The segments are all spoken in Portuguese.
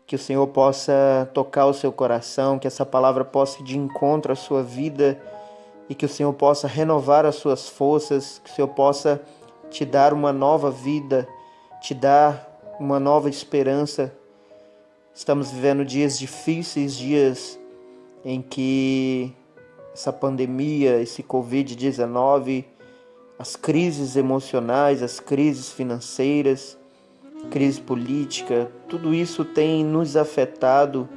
que o Senhor possa tocar o seu coração, que essa palavra possa ir de encontro à sua vida e que o Senhor possa renovar as suas forças, que o Senhor possa te dar uma nova vida, te dar uma nova esperança. Estamos vivendo dias difíceis, dias em que essa pandemia, esse Covid-19, as crises emocionais, as crises financeiras, crise política, tudo isso tem nos afetado.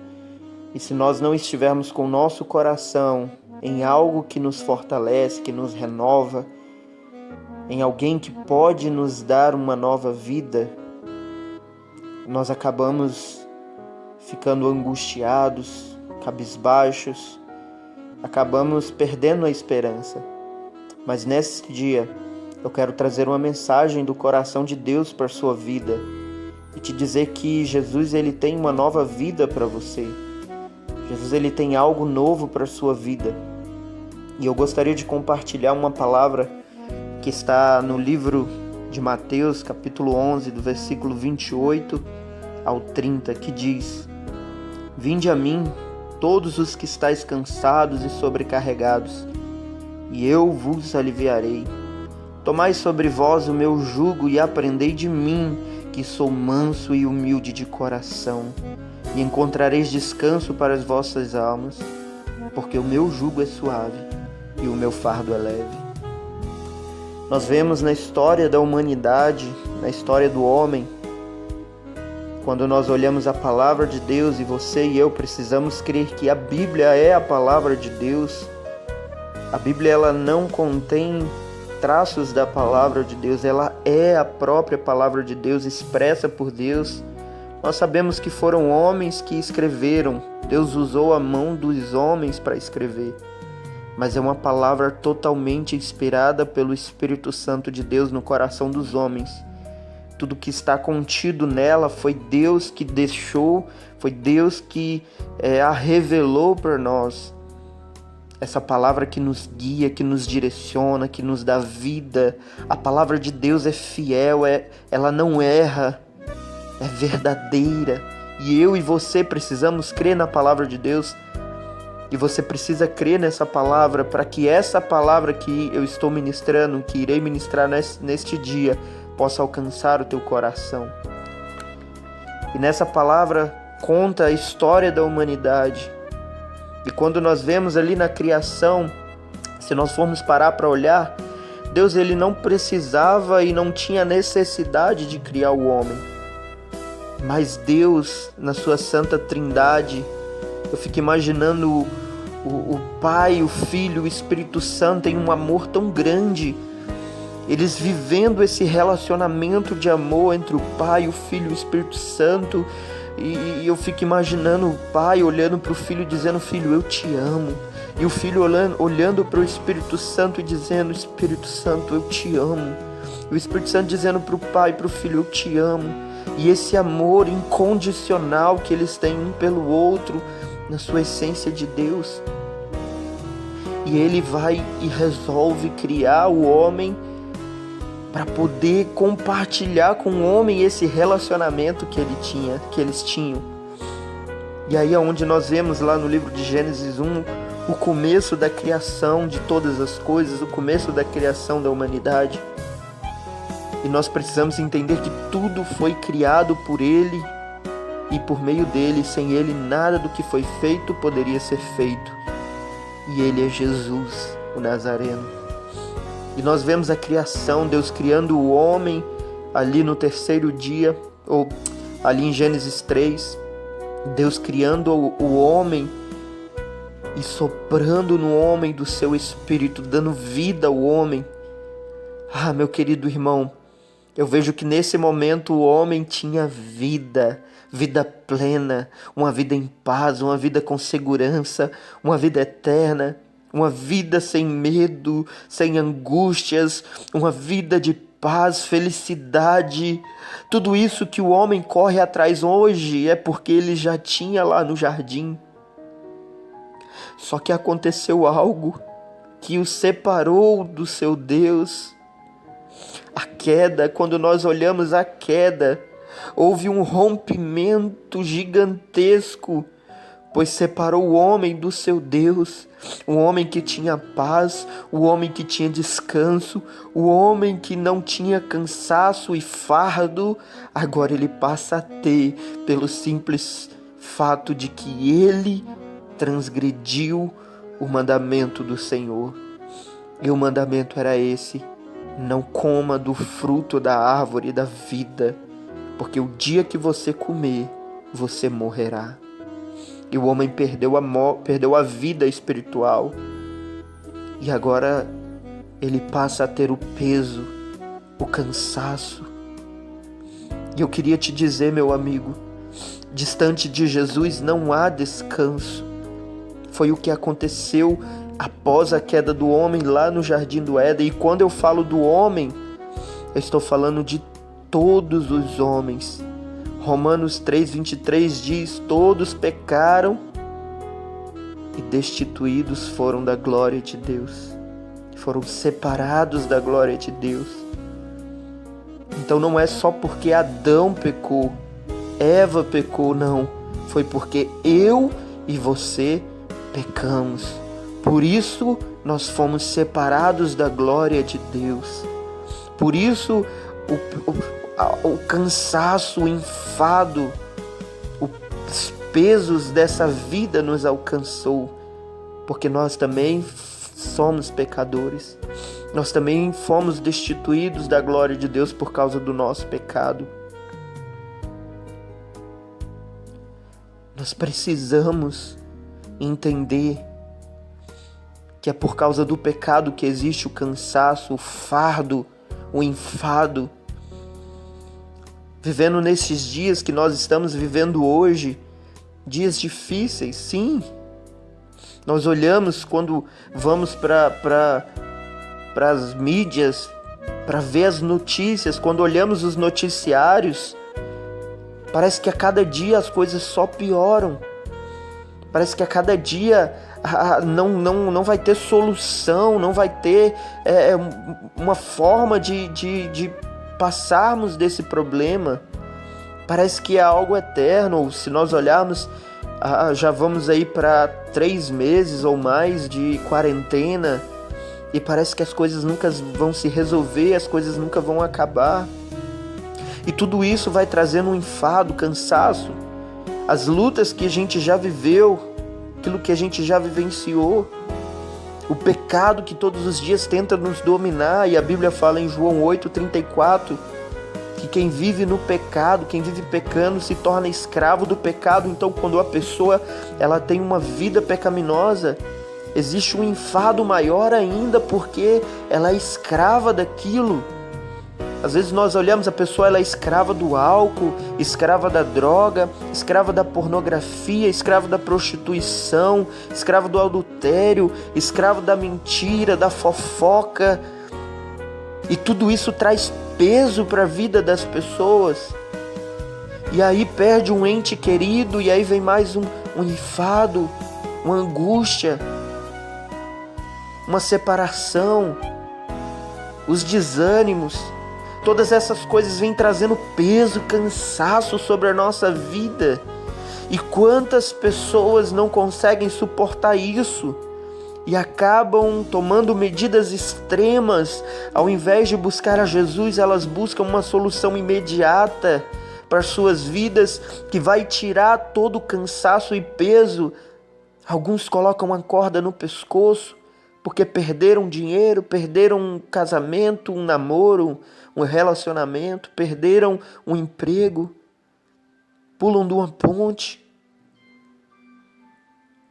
E se nós não estivermos com o nosso coração em algo que nos fortalece, que nos renova, em alguém que pode nos dar uma nova vida, nós acabamos ficando angustiados, cabisbaixos, acabamos perdendo a esperança. Mas nesse dia, eu quero trazer uma mensagem do coração de Deus para a sua vida e te dizer que Jesus ele tem uma nova vida para você. Jesus ele tem algo novo para a sua vida. E eu gostaria de compartilhar uma palavra que está no livro de Mateus, capítulo 11, do versículo 28 ao 30, que diz: Vinde a mim, todos os que estáis cansados e sobrecarregados, e eu vos aliviarei. Tomai sobre vós o meu jugo e aprendei de mim, que sou manso e humilde de coração, e encontrareis descanso para as vossas almas, porque o meu jugo é suave e o meu fardo é leve. Nós vemos na história da humanidade, na história do homem, quando nós olhamos a palavra de Deus, e você e eu precisamos crer que a Bíblia é a palavra de Deus. A Bíblia ela não contém traços da palavra de Deus, ela é a própria palavra de Deus expressa por Deus. Nós sabemos que foram homens que escreveram, Deus usou a mão dos homens para escrever, mas é uma palavra totalmente inspirada pelo Espírito Santo de Deus no coração dos homens. Tudo que está contido nela foi Deus que deixou, foi Deus que a revelou para nós. Essa palavra que nos guia, que nos direciona, que nos dá vida. A palavra de Deus é fiel, ela não erra, é verdadeira. E eu e você precisamos crer na palavra de Deus. E você precisa crer nessa palavra para que essa palavra que eu estou ministrando, que irei ministrar neste dia, possa alcançar o teu coração. E nessa palavra conta a história da humanidade. E quando nós vemos ali na criação, se nós formos parar para olhar, Deus ele não precisava e não tinha necessidade de criar o homem. Mas Deus, na sua santa trindade, eu fico imaginando o Pai, o Filho, o Espírito Santo em um amor tão grande, eles vivendo esse relacionamento de amor entre o Pai, o Filho e o Espírito Santo. E eu fico imaginando o Pai olhando para o Filho dizendo: Filho, eu te amo. E o Filho olhando para o Espírito Santo e dizendo: Espírito Santo, eu te amo. E o Espírito Santo dizendo para o Pai e para o Filho: eu te amo. E esse amor incondicional que eles têm um pelo outro, na sua essência de Deus. E Ele vai e resolve criar o homem para poder compartilhar com o homem esse relacionamento que eles tinham. E aí é onde nós vemos lá no livro de Gênesis 1, o começo da criação de todas as coisas, o começo da criação da humanidade. E nós precisamos entender que tudo foi criado por Ele e por meio dele. Sem Ele nada do que foi feito poderia ser feito. E Ele é Jesus, o Nazareno. E nós vemos a criação, Deus criando o homem ali no terceiro dia, ou ali em Gênesis 3, Deus criando o homem e soprando no homem do seu espírito, dando vida ao homem. Ah, meu querido irmão, eu vejo que nesse momento o homem tinha vida plena, uma vida em paz, uma vida com segurança, uma vida eterna. Uma vida sem medo, sem angústias, uma vida de paz, felicidade. Tudo isso que o homem corre atrás hoje é porque ele já tinha lá no jardim. Só que aconteceu algo que o separou do seu Deus. A queda, quando nós olhamos a queda, Houve um rompimento gigantesco, pois separou o homem do seu Deus, o homem que tinha paz, o homem que tinha descanso, o homem que não tinha cansaço e fardo, agora ele passa a ter, pelo simples fato de que ele transgrediu o mandamento do Senhor. E o mandamento era esse: não coma do fruto da árvore da vida, porque o dia que você comer, você morrerá. E o homem perdeu a vida espiritual. E agora ele passa a ter o peso, o cansaço. E eu queria te dizer, meu amigo, distante de Jesus não há descanso. Foi o que aconteceu após a queda do homem lá no Jardim do Éden. E quando eu falo do homem, eu estou falando de todos os homens. Romanos 3:23 diz: todos pecaram e destituídos foram da glória de Deus. Foram separados da glória de Deus. Então não é só porque Adão pecou, Eva pecou, não. Foi porque eu e você pecamos. Por isso nós fomos separados da glória de Deus. Por isso o cansaço, o enfado, os pesos dessa vida nos alcançou, porque nós também somos pecadores. Nós também fomos destituídos da glória de Deus por causa do nosso pecado. Nós precisamos entender que é por causa do pecado que existe o cansaço, o fardo, o enfado. Vivendo nesses dias que nós estamos vivendo hoje, dias difíceis, sim. Nós olhamos quando vamos para as mídias, para ver as notícias, quando olhamos os noticiários, parece que a cada dia as coisas só pioram. Parece que a cada dia não vai ter solução, não vai ter uma forma de passarmos desse problema. Parece que é algo eterno. Se nós olharmos, já vamos aí para 3 meses ou mais de quarentena, e parece que as coisas nunca vão se resolver, as coisas nunca vão acabar. E tudo isso vai trazendo um enfado, cansaço, as lutas que a gente já viveu, aquilo que a gente já vivenciou, o pecado que todos os dias tenta nos dominar. E a Bíblia fala em João 8:34 que quem vive no pecado, quem vive pecando, se torna escravo do pecado. Então, quando a pessoa ela tem uma vida pecaminosa, existe um enfado maior ainda, porque ela é escrava daquilo. Às vezes nós olhamos, a pessoa ela é escrava do álcool, escrava da droga, escrava da pornografia, escrava da prostituição, escrava do adultério, escrava da mentira, da fofoca. E tudo isso traz peso para a vida das pessoas. E aí perde um ente querido, e aí vem mais um enfado, uma angústia, uma separação, os desânimos. Todas essas coisas vêm trazendo peso, cansaço sobre a nossa vida. E quantas pessoas não conseguem suportar isso e acabam tomando medidas extremas? Ao invés de buscar a Jesus, elas buscam uma solução imediata para suas vidas, que vai tirar todo o cansaço e peso. Alguns colocam uma corda no pescoço porque perderam dinheiro, perderam um casamento, um namoro, um relacionamento, perderam um emprego, pulam de uma ponte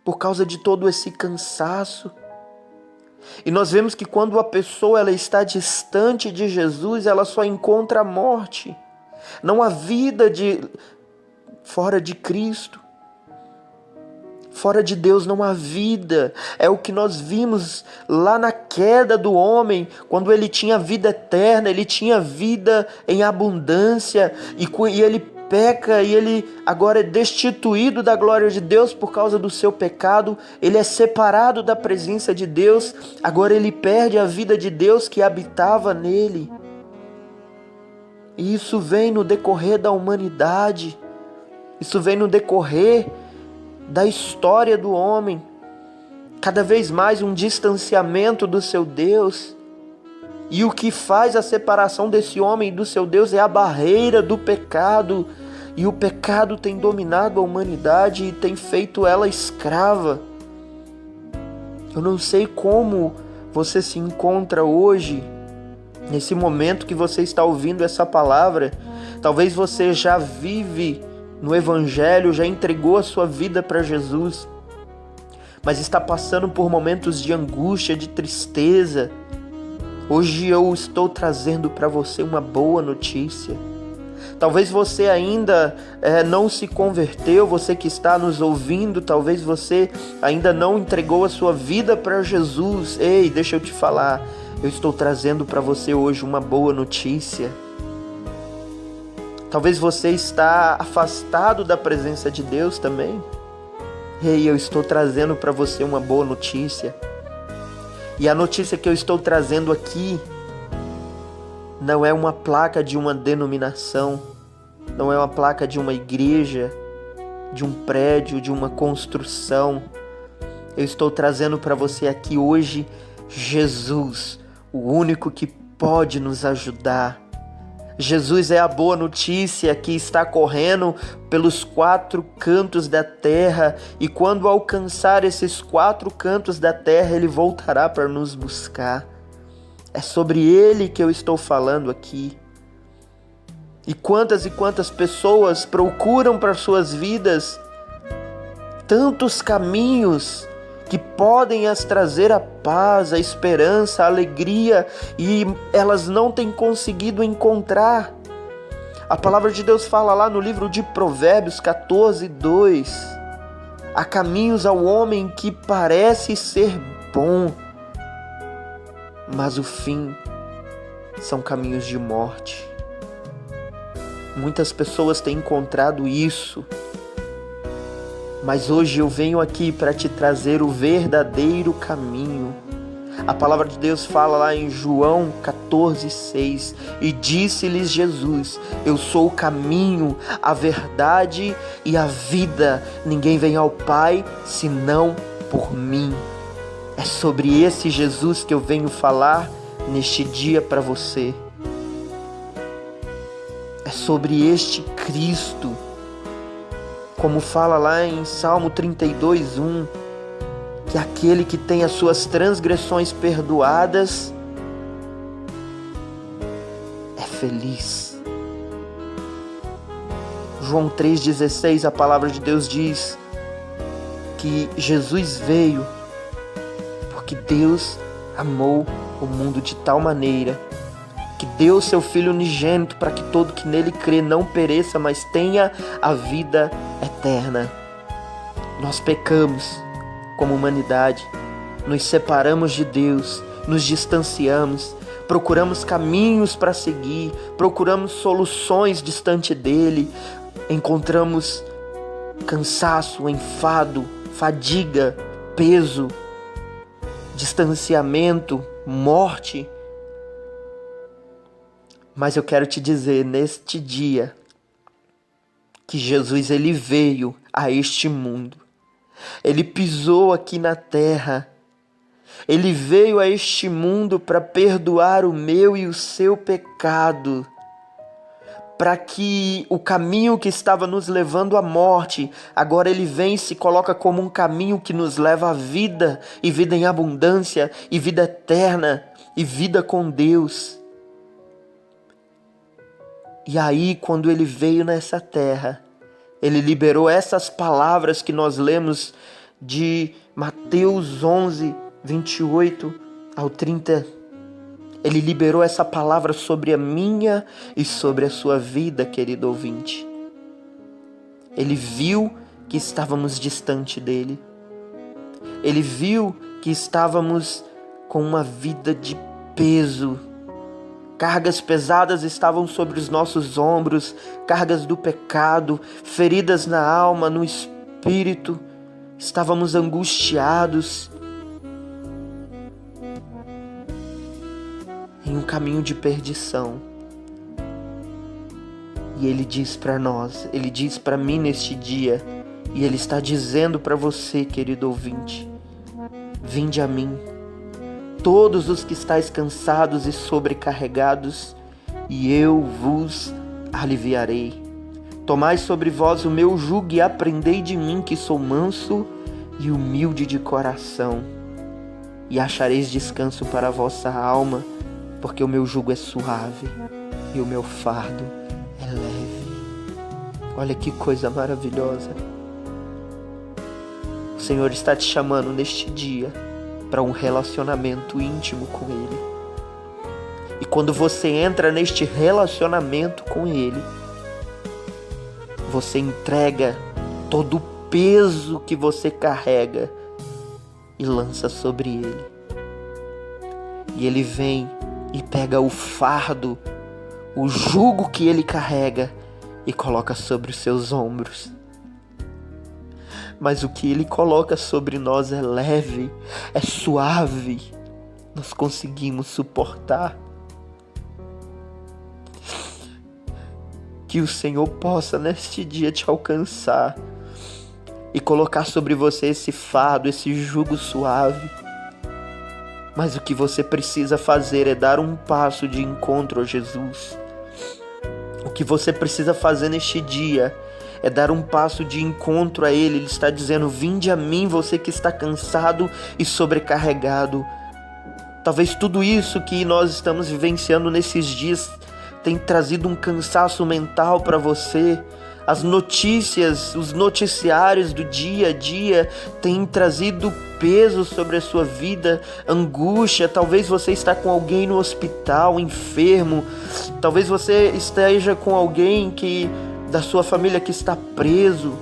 por causa de todo esse cansaço. E nós vemos que quando a pessoa ela está distante de Jesus, ela só encontra a morte. Não há vida fora de Cristo. Fora de Deus não há vida. É o que nós vimos lá na queda do homem, quando ele tinha vida eterna, ele tinha vida em abundância, e ele peca, e ele agora é destituído da glória de Deus por causa do seu pecado. Ele é separado da presença de Deus, agora ele perde a vida de Deus que habitava nele. E isso vem no decorrer da humanidade. Isso vem no decorrer da história do homem. Cada vez mais um distanciamento do seu Deus. E o que faz a separação desse homem do seu Deus é a barreira do pecado. E o pecado tem dominado a humanidade e tem feito ela escrava. Eu não sei como você se encontra hoje, nesse momento que você está ouvindo essa palavra. Talvez você já vive no Evangelho, já entregou a sua vida para Jesus, mas está passando por momentos de angústia, de tristeza. Hoje eu estou trazendo para você uma boa notícia. Talvez você ainda não se converteu, você que está nos ouvindo, talvez você ainda não entregou a sua vida para Jesus. Ei, deixa eu te falar, eu estou trazendo para você hoje uma boa notícia. Talvez você está afastado da presença de Deus também. Ei, eu estou trazendo para você uma boa notícia. E a notícia que eu estou trazendo aqui não é uma placa de uma denominação, não é uma placa de uma igreja, de um prédio, de uma construção. Eu estou trazendo para você aqui hoje Jesus, o único que pode nos ajudar. Jesus é a boa notícia que está correndo pelos 4 cantos da terra, e quando alcançar esses 4 cantos da terra, ele voltará para nos buscar. É sobre ele que eu estou falando aqui. E quantas pessoas procuram para suas vidas tantos caminhos que podem as trazer a paz, a esperança, a alegria, e elas não têm conseguido encontrar. A palavra de Deus fala lá no livro de Provérbios 14:2: há caminhos ao homem que parece ser bom, mas o fim são caminhos de morte. Muitas pessoas têm encontrado isso, mas hoje eu venho aqui para te trazer o verdadeiro caminho. A palavra de Deus fala lá em João 14:6: e disse-lhes Jesus: eu sou o caminho, a verdade e a vida. Ninguém vem ao Pai senão por mim. É sobre esse Jesus que eu venho falar neste dia para você. É sobre este Cristo. Como fala lá em Salmo 32:1, que aquele que tem as suas transgressões perdoadas é feliz. João 3:16, a palavra de Deus diz que Jesus veio porque Deus amou o mundo de tal maneira que deu seu Filho unigênito para que todo que nele crê não pereça, mas tenha a vida eterna. Nós pecamos como humanidade, nos separamos de Deus, nos distanciamos, procuramos caminhos para seguir, procuramos soluções distante dele, encontramos cansaço, enfado, fadiga, peso, distanciamento, morte. Mas eu quero te dizer neste dia que Jesus ele veio a este mundo. Ele pisou aqui na terra. Ele veio a este mundo para perdoar o meu e o seu pecado, para que o caminho que estava nos levando à morte, agora ele vem e se coloca como um caminho que nos leva à vida, e vida em abundância, e vida eterna, e vida com Deus. E aí, quando ele veio nessa terra, ele liberou essas palavras que nós lemos de Mateus 11, 28 ao 30. Ele liberou essa palavra sobre a minha e sobre a sua vida, querido ouvinte. Ele viu que estávamos distante dele. Ele viu que estávamos com uma vida de peso. Cargas pesadas estavam sobre os nossos ombros, cargas do pecado, feridas na alma, no espírito. Estávamos angustiados em um caminho de perdição. E Ele diz para nós, Ele diz para mim neste dia, e Ele está dizendo para você, querido ouvinte: vinde a mim, todos os que estáis cansados e sobrecarregados, e eu vos aliviarei. Tomai sobre vós o meu jugo e aprendei de mim, que sou manso e humilde de coração, e achareis descanso para a vossa alma, porque o meu jugo é suave e o meu fardo é leve. Olha que coisa maravilhosa. O Senhor está te chamando neste dia para um relacionamento íntimo com Ele. E quando você entra neste relacionamento com Ele, você entrega todo o peso que você carrega e lança sobre Ele. E Ele vem e pega o fardo, o jugo que Ele carrega e coloca sobre os seus ombros. Mas o que Ele coloca sobre nós é leve, é suave, nós conseguimos suportar. Que o Senhor possa neste dia te alcançar e colocar sobre você esse fardo, esse jugo suave. Mas o que você precisa fazer é dar um passo de encontro a Jesus. O que você precisa fazer neste dia é dar um passo de encontro a Ele. Ele está dizendo: vinde a mim, você que está cansado e sobrecarregado. Talvez tudo isso que nós estamos vivenciando nesses dias tem trazido um cansaço mental para você. As notícias, os noticiários do dia a dia têm trazido peso sobre a sua vida, angústia. Talvez você está com alguém no hospital, enfermo. Talvez você esteja com alguém da sua família que está preso.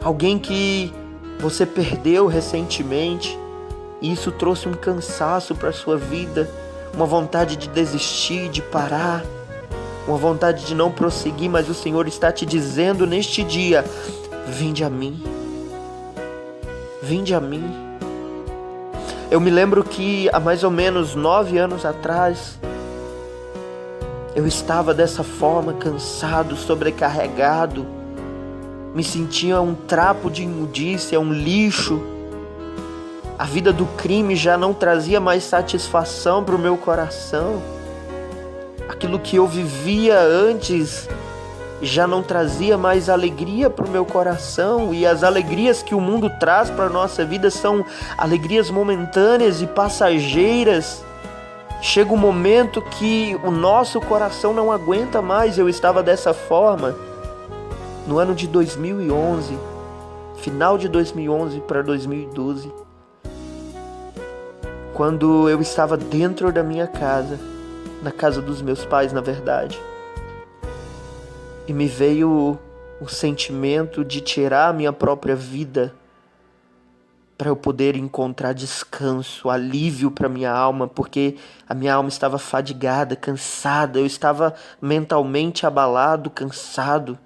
Alguém que você perdeu recentemente. E isso trouxe um cansaço para a sua vida, uma vontade de desistir, de parar, uma vontade de não prosseguir, mas o Senhor está te dizendo neste dia: vinde a mim, vinde a mim. Eu me lembro que há mais ou menos 9 anos atrás, eu estava dessa forma, cansado, sobrecarregado, me sentia um trapo de imundícia, um lixo. A vida do crime já não trazia mais satisfação para o meu coração. Aquilo que eu vivia antes já não trazia mais alegria para o meu coração. E as alegrias que o mundo traz para a nossa vida são alegrias momentâneas e passageiras. Chega um momento que o nosso coração não aguenta mais. Eu estava dessa forma no ano de 2011, final de 2011 para 2012, quando eu estava dentro da minha casa, na casa dos meus pais, na verdade, e me veio o sentimento de tirar a minha própria vida para eu poder encontrar descanso, alívio para minha alma, porque a minha alma estava fadigada, cansada, eu estava mentalmente abalado, cansado,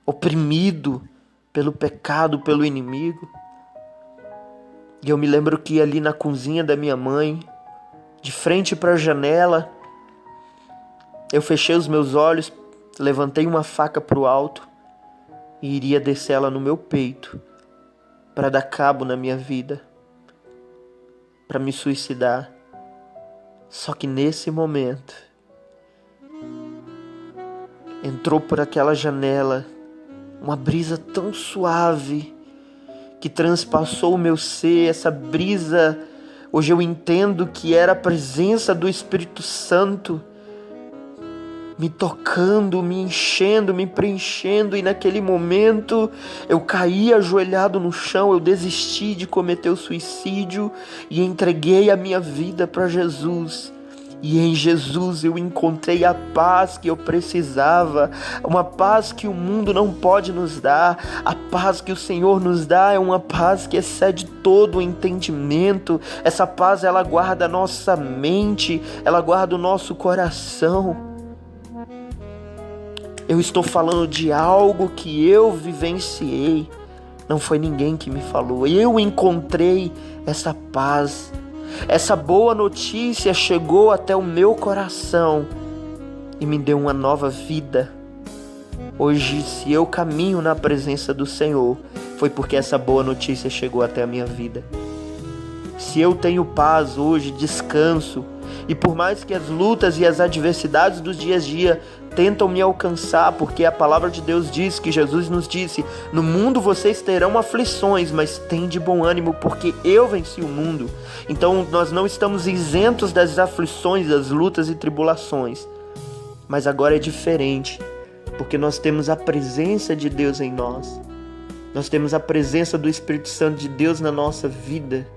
oprimido pelo pecado, pelo inimigo. E eu me lembro que ali na cozinha da minha mãe, de frente para a janela, eu fechei os meus olhos, levantei uma faca para o alto e iria descer ela no meu peito para dar cabo na minha vida, para me suicidar. Só que nesse momento, entrou por aquela janela uma brisa tão suave que transpassou o meu ser. Essa brisa, hoje eu entendo que era a presença do Espírito Santo me tocando, me enchendo, me preenchendo. E naquele momento eu caí ajoelhado no chão, eu desisti de cometer o suicídio e entreguei a minha vida para Jesus. E em Jesus eu encontrei a paz que eu precisava, uma paz que o mundo não pode nos dar. A paz que o Senhor nos dá é uma paz que excede todo o entendimento. Essa paz, ela guarda a nossa mente, ela guarda o nosso coração. Eu estou falando de algo que eu vivenciei, não foi ninguém que me falou. Eu encontrei essa paz. Essa boa notícia chegou até o meu coração e me deu uma nova vida. Hoje, se eu caminho na presença do Senhor, foi porque essa boa notícia chegou até a minha vida. Se eu tenho paz hoje, descanso, e por mais que as lutas e as adversidades dos dias a dia tentam me alcançar, porque a palavra de Deus diz, que Jesus nos disse, no mundo vocês terão aflições, mas tem de bom ânimo, porque eu venci o mundo. Então nós não estamos isentos das aflições, das lutas e tribulações, mas agora é diferente, porque nós temos a presença de Deus em nós, nós temos a presença do Espírito Santo de Deus na nossa vida,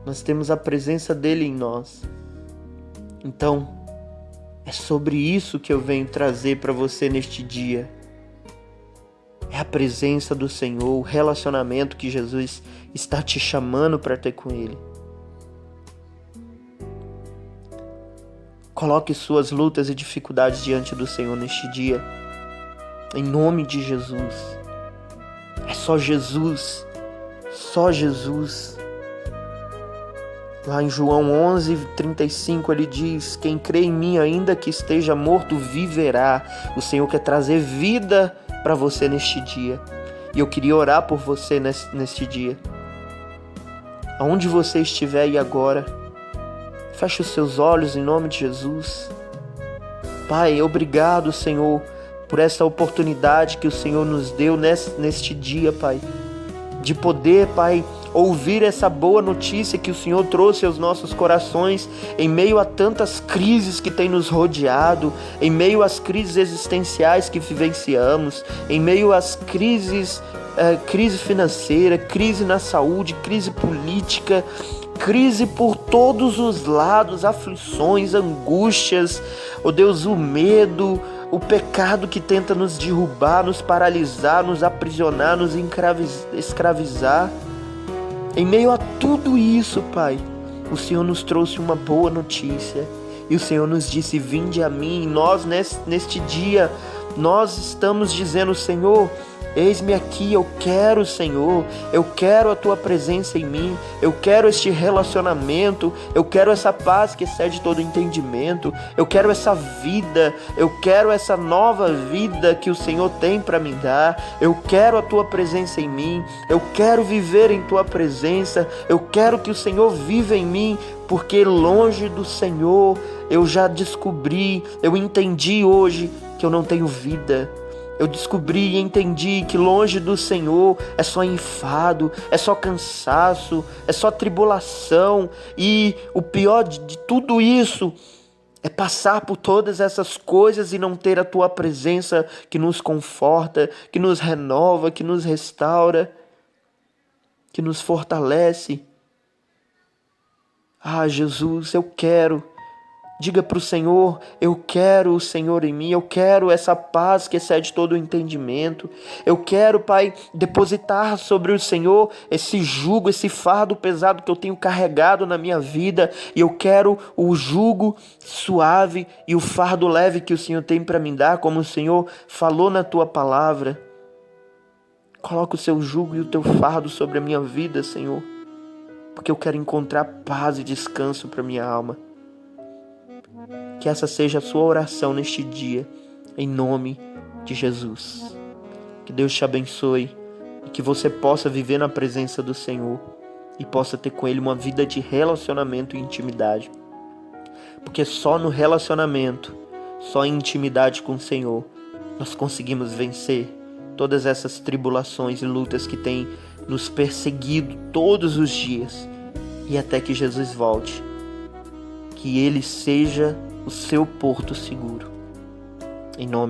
nós temos a presença dele em nós. Então, é sobre isso que eu venho trazer para você neste dia. É a presença do Senhor, o relacionamento que Jesus está te chamando para ter com Ele. Coloque suas lutas e dificuldades diante do Senhor neste dia, em nome de Jesus. É só Jesus, só Jesus. Lá em João 11:35 ele diz, quem crê em mim ainda que esteja morto viverá. O Senhor quer trazer vida para você neste dia. E eu queria orar por você neste dia. Aonde você estiver aí agora, feche os seus olhos em nome de Jesus. Pai, obrigado, Senhor, por essa oportunidade que o Senhor nos deu neste dia, Pai. De poder, Pai, ouvir essa boa notícia que o Senhor trouxe aos nossos corações em meio a tantas crises que tem nos rodeado, em meio às crises existenciais que vivenciamos, em meio às crises, crise financeira, crise na saúde, crise política, crise por todos os lados, aflições, angústias, ó Deus, o medo, o pecado que tenta nos derrubar, nos paralisar, nos aprisionar, nos escravizar. Em meio a tudo isso, Pai, o Senhor nos trouxe uma boa notícia. E o Senhor nos disse, vinde a mim. E nós, neste dia, nós estamos dizendo, Senhor, eis-me aqui, eu quero, Senhor, eu quero a Tua presença em mim, eu quero este relacionamento, eu quero essa paz que excede todo entendimento, eu quero essa vida, eu quero essa nova vida que o Senhor tem para me dar, eu quero a Tua presença em mim, eu quero viver em Tua presença, eu quero que o Senhor viva em mim, porque longe do Senhor eu já descobri, eu entendi hoje que eu não tenho vida. Eu descobri e entendi que longe do Senhor é só enfado, é só cansaço, é só tribulação. E o pior de tudo isso é passar por todas essas coisas e não ter a Tua presença que nos conforta, que nos renova, que nos restaura, que nos fortalece. Ah, Jesus, eu quero. Diga para o Senhor, eu quero o Senhor em mim, eu quero essa paz que excede todo o entendimento. Eu quero, Pai, depositar sobre o Senhor esse jugo, esse fardo pesado que eu tenho carregado na minha vida. E eu quero o jugo suave e o fardo leve que o Senhor tem para me dar, como o Senhor falou na Tua palavra. Coloca o Seu jugo e o Teu fardo sobre a minha vida, Senhor, porque eu quero encontrar paz e descanso para minha alma. Que essa seja a sua oração neste dia, em nome de Jesus. Que Deus te abençoe e que você possa viver na presença do Senhor e possa ter com Ele uma vida de relacionamento e intimidade. Porque só no relacionamento, só em intimidade com o Senhor, nós conseguimos vencer todas essas tribulações e lutas que têm nos perseguido todos os dias e até que Jesus volte. Que Ele seja o seu porto seguro. Em nome